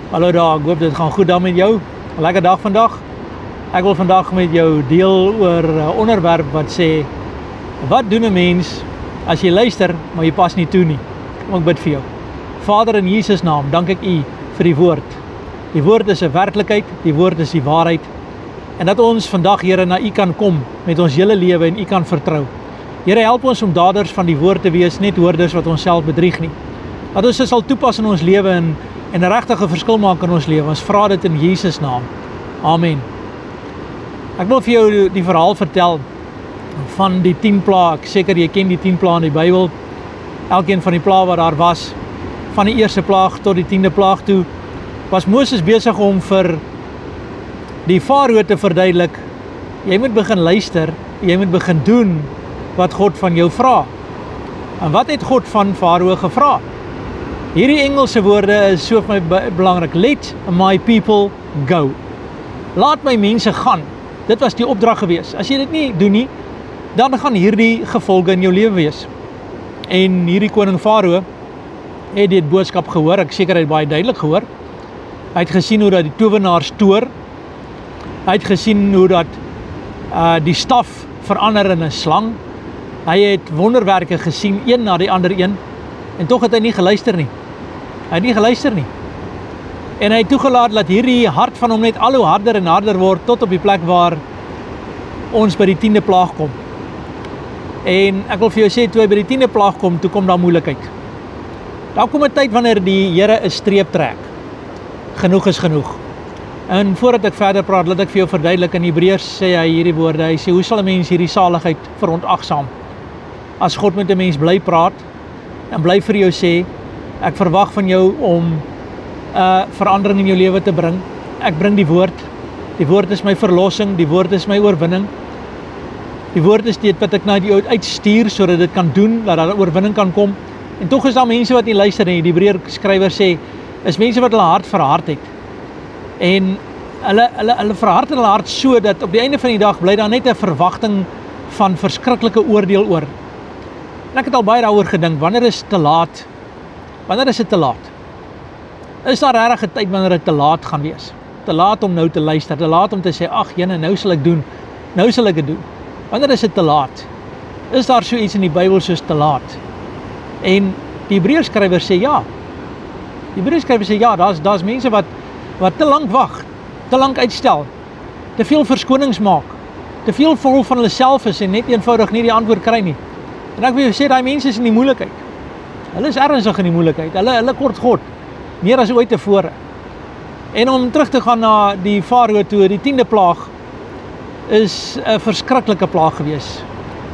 Hallo daar, ek hoop dit gaan goed daar met jou. 'n Lekker dag vandag. Ek wil vandag met jou deel oor 'n onderwerp wat sê, wat doen 'n mens as jy luister, maar jy pas nie toe nie? Kom ek bid vir jou. Vader, in Jesus naam, dank ek U vir die woord. Die woord is 'n werklikheid, die woord is die waarheid. En dat ons vandag, Here, na U kan kom met ons hele lewe en U kan vertrou. Here, help ons om daders van die woord te wees, net hoorders wat ons self bedrieg nie. Dat ons dit sal toepas in ons lewe en 'n regtige verskil maak in ons lewe. Ons vra dit in Jesus naam. Amen. Ek wil vir jou die verhaal vertel van die 10 plaae. Ek seker jy ken die 10 plaae in die Bybel. Elkeen van die plaae wat daar was, van die eerste plaag tot die 10de plaag toe, was Moses besig om vir die farao te verduidelik, jy moet begin luister, jy moet begin doen wat God van jou vra. En wat het God van farao gevra? Hierdie Engelse woorde is so vir my belangrik. Let my people go. Laat my mense gaan. Dit was die opdrag gewees. As jy dit nie doen nie, dan gaan hierdie gevolge in jou lewe wees. En hierdie koning farao het die boodskap gehoor. Ek seker hy het baie duidelik gehoor. Hy het gesien hoe dat die towenaars toer. Hy het gesien hoe dat die staf verander in 'n slang. Hy het wonderwerke gesien, een na die ander een. En tog het hy nie geluister nie. Hy het nie geluister nie. En hy het toegelaat dat hierdie hart van hom net al hoe harder en harder word, tot op die plek waar ons by die 10de plaag kom. En ek wil vir jou sê, toe hy by die 10de plaag kom, toe kom daar moeilikheid. Daar kom 'n tyd wanneer die Here 'n streep trek. Genoeg is genoeg. En voordat ek verder praat, laat ek vir jou verduidelik. In Hebreërs sê hy hierdie woorde. Hy sê, hoe sal 'n mens hierdie saligheid verontagsaam? As God met 'n mens bly praat, en bly vir jou sê, ek verwag van jou om verandering in jou lewe te bring. Ek bring die woord. Die woord is my verlossing, die woord is my oorwinning. Die woord is dit wat ek na die uitstuur, sodat dit kan doen, dat daar 'n oorwinning kan kom. En tog is daar mense wat nie luister nie. Die Hebreër skrywer sê, is mense wat hulle hart verhard het. En hulle verhard hulle hart so, dat op die einde van die dag bly daar net 'n verwagting van verskriklike oordeel oor. En ek het al baie daaroor gedink, wanneer is te laat? Wanneer is dit te laat? Is daar regtig 'n tyd wanneer dit te laat gaan wees? Te laat om nou te luister, te laat om te sê, ag jene, nou sal ek doen, nou sal ek dit doen. Wanneer is dit te laat? Is daar so iets in die Bybel soos te laat? En die Hebreërskrywer sê ja. Die Hebreërskrywer sê ja, daar's mense wat te lank wag, te lank uitstel, te veel verskonings maak, te veel vol van hulle self is en net eenvoudig nie die antwoord kry nie. En ek wil sê, daai mense is in die moeilikheid. Hulle is ernstig in die moeilikheid. Hulle kort God, meer as ooit tevore. En om terug te gaan na die farao toe, die 10de plaag is 'n verskriklike plaag gewees.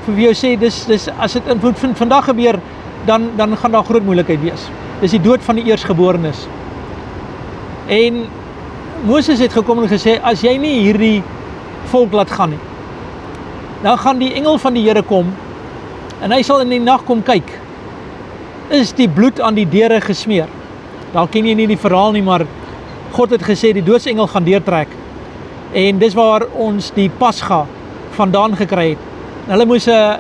Vir jou sê, dis as dit in vandag gebeur, dan gaan daar groot moeilikheid wees. Dis die dood van die eersgeborenes. En Moses het gekom en gesê, as jy nie hierdie volk laat gaan nie, dan gaan die engel van die Here kom, en hy sal in die nag kom kyk, is die bloed aan die deure gesmeer. Daar ken jy nie die verhaal nie, maar God het gesê, die doodsengel gaan deurtrek. En dis waar ons die Pasga vandaan gekry het. En hulle moes 'n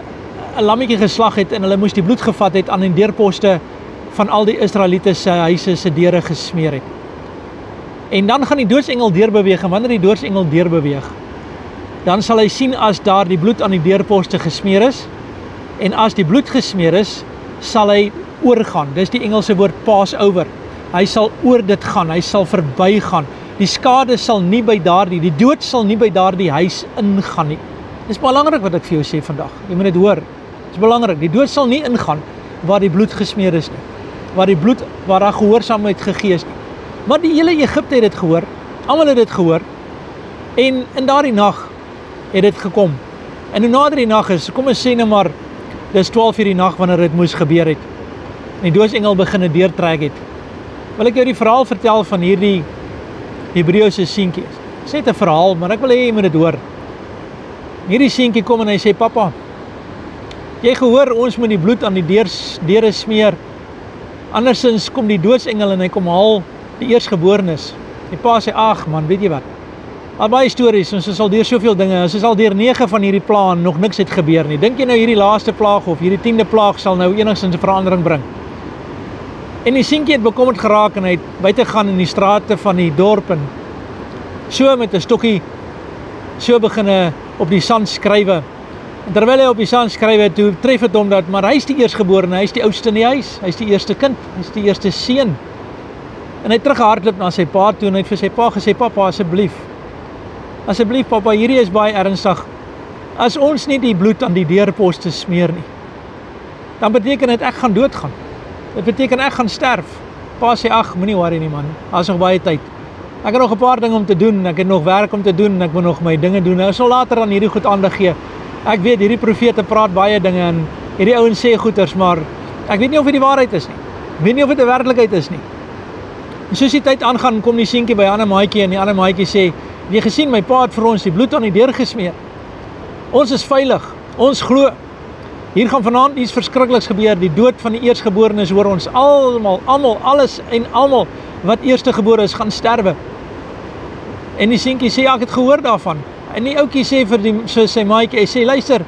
lammetjie geslag het, en hulle moes die bloed gevat het aan die deurposte van al die Israeliete se huise se deure gesmeer het. En dan gaan die doodsengel deurbeweeg, en wanneer die doodsengel deurbeweeg, dan sal hy sien as daar die bloed aan die deurposte gesmeer is, en as die bloed gesmeer is, sal hy oorgaan. Dis die Engelse woord Passover. Hy sal oor dit gaan, hy sal verbygaan. Die skade sal nie by daardie, die dood sal nie by daardie huis ingaan nie. Dis belangrik wat ek vir jou sê vandag. Jy moet dit hoor. Dis belangrik. Die dood sal nie ingaan waar die bloed gesmeer is nie. Waar daar gehoorsaamheid gegee is nie. Maar die hele Egipte het dit gehoor. Almal het dit gehoor. En in daardie nag het dit gekom. En hoe nader die nag is, kom ons sê nou maar, dis 12 uur die nag wanneer dit moes gebeur het. En die doodsengel begin deurtrek het. Wil ek jou die verhaal vertel van hierdie Hebreëse seentjie. Dit is net 'n verhaal, maar ek wil hê jy moet dit hoor. Hierdie seentjie kom en hy sê, pappa, jy gehoor ons moet die bloed aan die deure smeer. Andersins kom die doodsengel en hy kom haal die eersgeborenes. Die pa sê, ag man, weet jy wat? Al baie stories, ons is al deur soveel dinge, ons is al deur 9 van hierdie plaag, nog niks het gebeur nie. Dink jy nou hierdie laaste plaag of hierdie 10de plaag sal nou enigstens 'n verandering bring? En die seentjie het bekommerd geraak en hy het buite gaan in die strate van die dorp en so met 'n stokkie so begin op die sand skrywe. En terwyl hy op die sand skrywe, toe tref dit hom dat, maar hy is die eersgeborene, hy is die oudste in die huis, hy is die eerste kind, hy is die eerste seun. En hy het teruggehardloop na sy pa toe en hy het vir sy pa gesê, papa, asseblief papa, hierdie is baie ernstig. As ons nie die bloed aan die deurposte smeer nie, dan beteken dit ek gaan doodgaan. Dit beteken ek gaan sterf. Pa sê, ag, moenie worry nie man, daar's nog baie tyd. Ek het nog 'n paar dinge om te doen, ek het nog werk om te doen, ek moet nog my dinge doen. Ek sal later aan hierdie goed aandag gee. Ek weet, hierdie profete praat baie dinge en hierdie ouens sê goeters, maar ek weet nie of dit die waarheid is nie. Ek weet nie of dit 'n werklikheid is nie. En soos die tyd aangaan, kom die seentjie by 'n ander maatjie en die ander maatjie sê, jy gesien, my pa het vir ons die bloed aan die deur gesmeer. Ons is veilig, ons glo. Hier gaan vanaand iets verskrikliks gebeur, die dood van die eerstgeborenes oor ons almal, alles en almal wat eerstegebore is, gaan sterwe. En die seentjie sê, ja, ek het gehoor daarvan. En die ouetjie sê vir sy maatjie, hy sê, luister,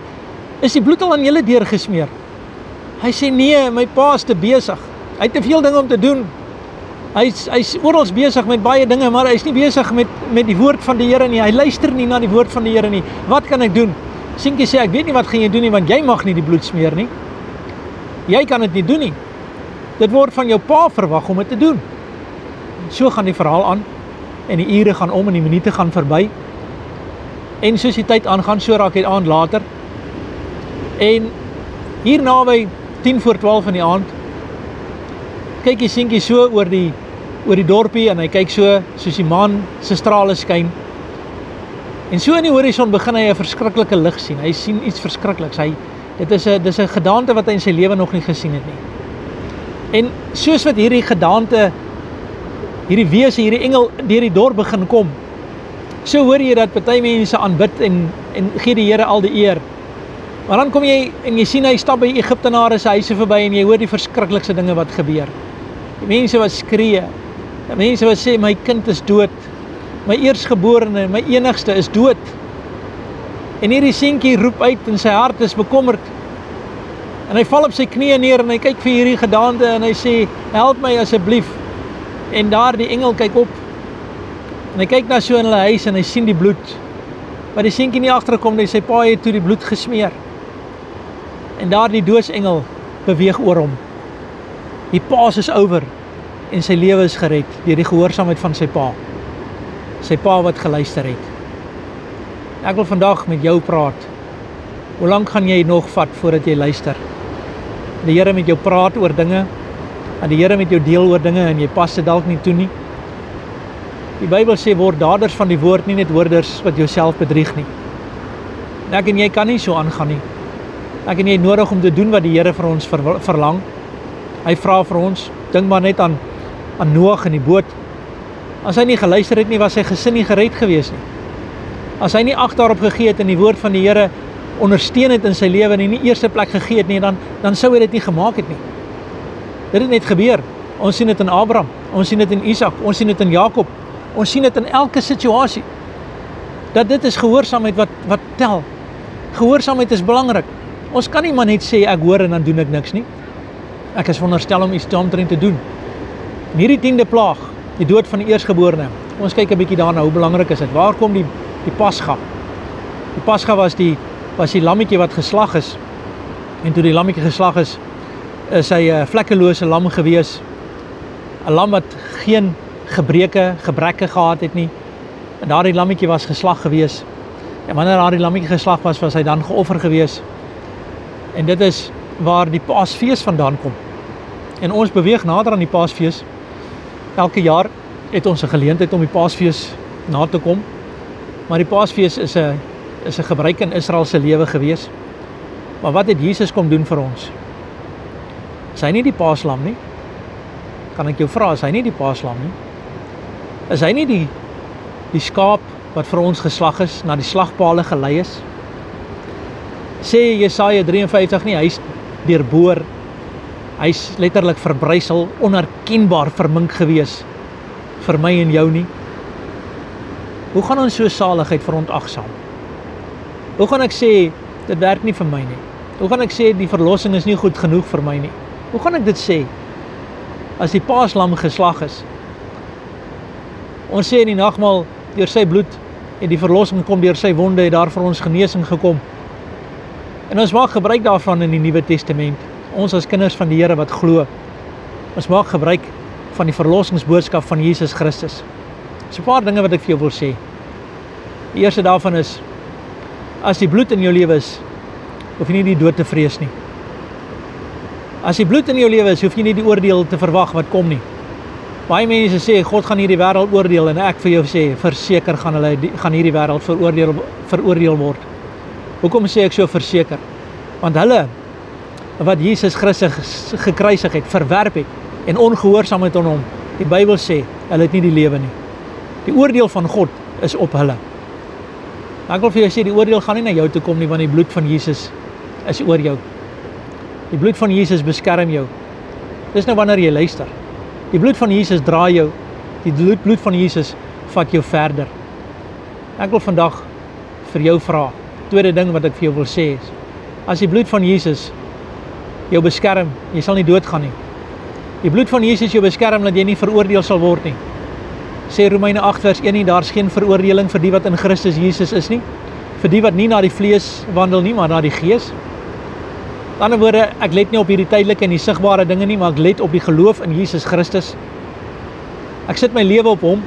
is die bloed al aan julle deur gesmeer? Hy sê, nee, my pa is te besig. Hy het te veel dinge om te doen. Hy's oral besig met baie dinge, maar hy's nie besig met die woord van die Here nie. Hy luister nie na die woord van die Here nie. Wat kan ek doen? Seentjie sê, ek weet nie wat gaan jy doen nie, want jy mag nie die bloed smeer nie. Jy kan dit nie doen nie. Dit word van jou pa verwag om dit te doen. So gaan die verhaal aan, en die ure gaan om en die minute gaan verby. En soos die tyd aangaan, so raak die aand later. En hier naby 10:40 in die aand, kyk die seentjie so oor die dorpie en hy kyk so, soos die maan se strale skyn. En so in die horison begin hy 'n verskriklike lig sien. Hy sien iets verskrikliks. Dit is 'n gedaante wat hy in sy lewe nog nie gesien het nie. En soos wat hierdie gedaante, hierdie wese, hierdie engel deur die dorp begin kom, so hoor jy dat party mense aanbid en gee die Here al die eer. Maar dan kom jy en jy sien hy stap by Egiptenare se huise verby en jy hoor die verskriklikste dinge wat gebeur. Die mense wat skree, die mense wat sê, my kind is dood, my eersgeborene, my enigste is dood. En hierdie seentjie roep uit en sy hart is bekommerd. En hy val op sy knieë neer en hy kyk vir hierdie gedaante en hy sê, help my asseblief. En daar die engel kyk op. En hy kyk na so in hulle huis en hy sien die bloed. Maar die seentjie nie agterkom nie, sy pa het toe die bloed gesmeer. En daar die doodsengel beweeg oor hom. Die paas is oor en sy lewe is gered deur die gehoorsaamheid van sy pa. Sy pa wat geluister het. Ek wil vandag met jou praat. Hoe lank gaan jy nog vat voordat jy luister? Die Here met jou praat oor dinge, en die Here met jou deel oor dinge en jy pas dit dalk nie toe nie. Die Bybel sê, word daders van die woord, nie net hoorders wat jouself bedrieg nie. Ek en jy kan nie so aangaan nie. Ek en jy nodig om te doen wat die Here vir ons verlang. Hy vra vir ons, dink maar net aan Noag in die boot. As hy nie geluister het nie, was sy gesin nie gered gewees nie. As hy nie ag daarop gegee het en die woord van die Here ondersteun het in sy lewe en nie eerste plek gegee het nie, dan sou hy dit nie gemaak het nie. Dit het net gebeur. Ons sien dit in Abraham, ons sien dit in Isak, ons sien dit in Jakob, ons sien dit in elke situasie. Dat dit is gehoorsaamheid wat tel. Gehoorsaamheid is belangrik. Ons kan nie maar net sê ek hoor en dan doen ek niks nie. Ek is veronderstel om iets daaromtrent te doen. En hierdie 10de plaag, die dood van die eersgeborene. Ons kyk 'n bietjie daarna, hoe belangrik is dit? Waar kom die Pasga? Die Pasga was die lammetjie wat geslag is. En toe die lammetjie geslag is hy 'n vlekkelose lam gewees. 'n Lam wat geen gebreke gehad het nie. En daardie lammetjie was geslag gewees. En wanneer daardie lammetjie geslag was hy dan geoffer gewees. En dit is waar die Paasfees vandaan kom. En ons beweeg nader aan die Paasfees. Elke jaar het ons 'n geleentheid om die Paasfees na te kom. Maar die Paasfees is 'n gebruik in Israel se lewe gewees. Maar wat het Jesus kom doen vir ons? Is hy nie die Paaslam nie? Kan ek jou vra, is hy nie die Paaslam nie? Is hy nie die skaap wat vir ons geslag is, na die slagpale gelei is? Sê Jesaja 53 nie, hy's deurboor, hy's letterlik verbrysel, onherkenbaar vermink gewees, vir my en jou nie. Hoe gaan ons so saligheid verontagsaam? Hoe gaan ek sê, dit werk nie vir my nie? Hoe gaan ek sê, die verlossing is nie goed genoeg vir my nie? Hoe gaan ek dit sê? as die paaslam geslag is. Ons sê in die nagmaal, deur sy bloed en die verlossing kom deur sy wonde, het daar vir ons genesing gekom. En ons maak gebruik daarvan in die Nuwe Testament. Ons as kinders van die Here wat glo, ons maak gebruik van die verlossingsboodskap van Jesus Christus. So 'n paar dinge wat ek vir jou wil sê. Die eerste daarvan is, as die bloed in jou lewe is, hoef jy nie die dood te vrees nie. As die bloed in jou lewe is, hoef jy nie die oordeel te verwag wat kom nie. Baie mense sê, God gaan hierdie wêreld oordeel, en ek vir jou sê, verseker gaan hierdie wêreld veroordeel word. Hoekom sê ek so verseker? Want hulle, wat Jesus Christus gekruisig het, verwerp het, en ongehoorsaam het aan hom, die Bybel sê, hulle het nie die lewe nie. Die oordeel van God is op hulle. Ek wil vir jou sê, die oordeel gaan nie na jou toe kom nie, want die bloed van Jesus is oor jou. Die bloed van Jesus beskerm jou. Dis nou wanneer jy luister. Die bloed van Jesus draai jou. Die bloed van Jesus vat jou verder. Ek wil vandag vir jou vra, tweede ding wat ek vir jou wil sê is, as die bloed van Jesus jou beskerm, jy sal nie doodgaan nie. Die bloed van Jesus jou beskerm, dat jy nie veroordeel sal word nie. Sê Romeine 8 vers 1 nie, daar is geen veroordeling vir die wat in Christus Jesus is nie, vir die wat nie na die vlees wandel nie, maar na die gees. Met ander woorde, ek let nie op hierdie tydelike en die sigbare dinge nie, maar ek let op die geloof in Jesus Christus. Ek sit my lewe op hom.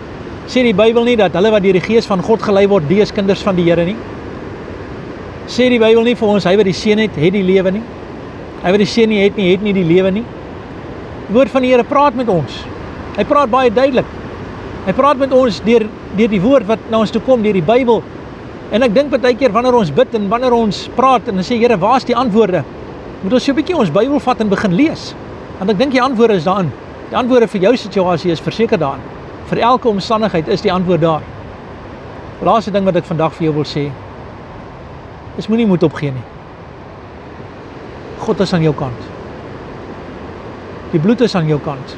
Sê die Bybel nie dat hulle wat deur die gees van God gelei word, die is kinders van die Here nie. Sê die Bybel nie vir ons, hy wat die seun het die lewe nie. Hy wat die seun nie, het nie die lewe nie. Die woord van die Here praat met ons. Hy praat baie duidelik. Hy praat met ons deur die woord wat na ons toe kom, deur die Bybel. En ek dink baie keer wanneer ons bid en wanneer ons praat en dan sê Here, waar is die antwoorde? Moet ons so 'n bietjie ons Bybel vat en begin lees. Want ek dink die antwoorde is daarin. Die antwoorde vir jou situasie is verseker daarin. Vir elke omstandigheid is die antwoord daar. Laaste ding wat ek vandag vir jou wil sê, is moenie moed opgee nie. God is aan jou kant. Die bloed is aan jou kant.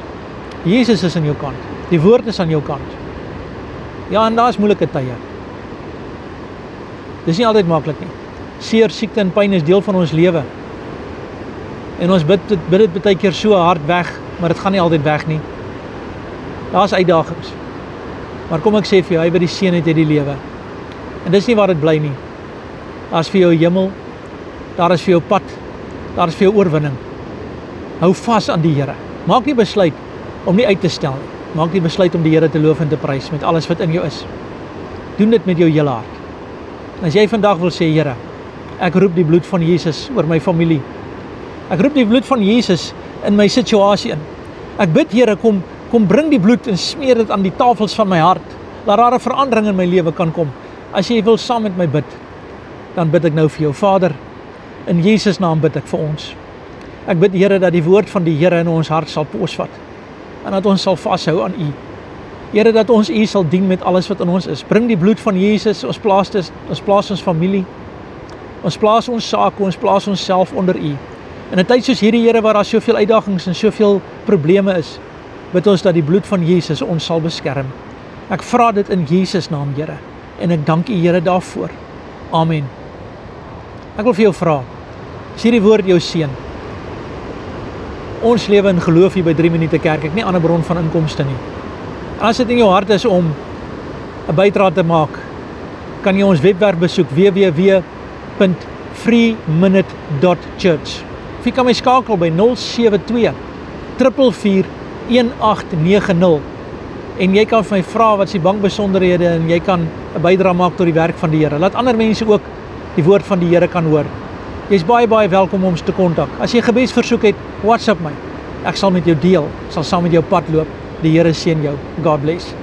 Jesus is aan jou kant. Die woord is aan jou kant. Ja, en daar is moeilike tye. Dis nie altyd maklik nie. Seer, siekte en pyn is deel van ons lewe. En ons bid dit baie keer so hard weg, maar dit gaan nie altyd weg nie. Daar is uitdagings. Maar kom ek sê vir jou, hy wat die seun het die lewe. En dis nie waar dit bly nie. Daar is vir jou hemel, daar is vir jou pad, daar is vir jou oorwinning. Hou vas aan die Here. Maak die besluit om nie uit te stel nie. Maak die besluit om die Here te loof en te prys met alles wat in jou is. Doen dit met jou hele hart. En as jy vandag wil sê, Here, ek roep die bloed van Jesus oor my familie. Ek roep die bloed van Jesus in my situasie in. Ek bid, Here, kom bring die bloed en smeer dit aan die tafels van my hart. Laat daar 'n verandering in my lewe kan kom. As jy wil saam met my bid, dan bid ek nou vir jou. Vader, in Jesus naam bid ek vir ons. Ek bid, Here, dat die woord van die Here in ons hart sal posvat. En dat ons sal vashou aan U. Here, dat ons U sal dien met alles wat in ons is. Bring die bloed van Jesus, ons plaas ons familie, ons plaas ons sake, ons plaas ons self onder U. In 'n tyd soos hierdie, Here, waar daar soveel uitdagings en soveel probleme is, bid ons dat die bloed van Jesus ons sal beskerm. Ek vra dit in Jesus naam, Here, en ek dank U, Here, daarvoor. Amen. Ek wil vir jou vra, as hierdie woord jou seën, ons lewe in geloof hier by 3 Minute Kerk, ek nie ander bron van inkomste nie. As dit in jou hart is om 'n bydrae te maak, kan jy ons webwerf besoek, www.freeminute.church. Of jy kan my skakel by 072 444 1890 en jy kan vir my vra wat is die bankbesonderhede en jy kan 'n bydrae maak tot die werk van die Here. Laat ander mense ook die woord van die Here kan hoor. Jy is baie welkom om ons te kontak. As jy gebedsversoek het, WhatsApp my. Ek sal met jou deel, sal saam met jou pad loop. Die Here seën jou. God bless.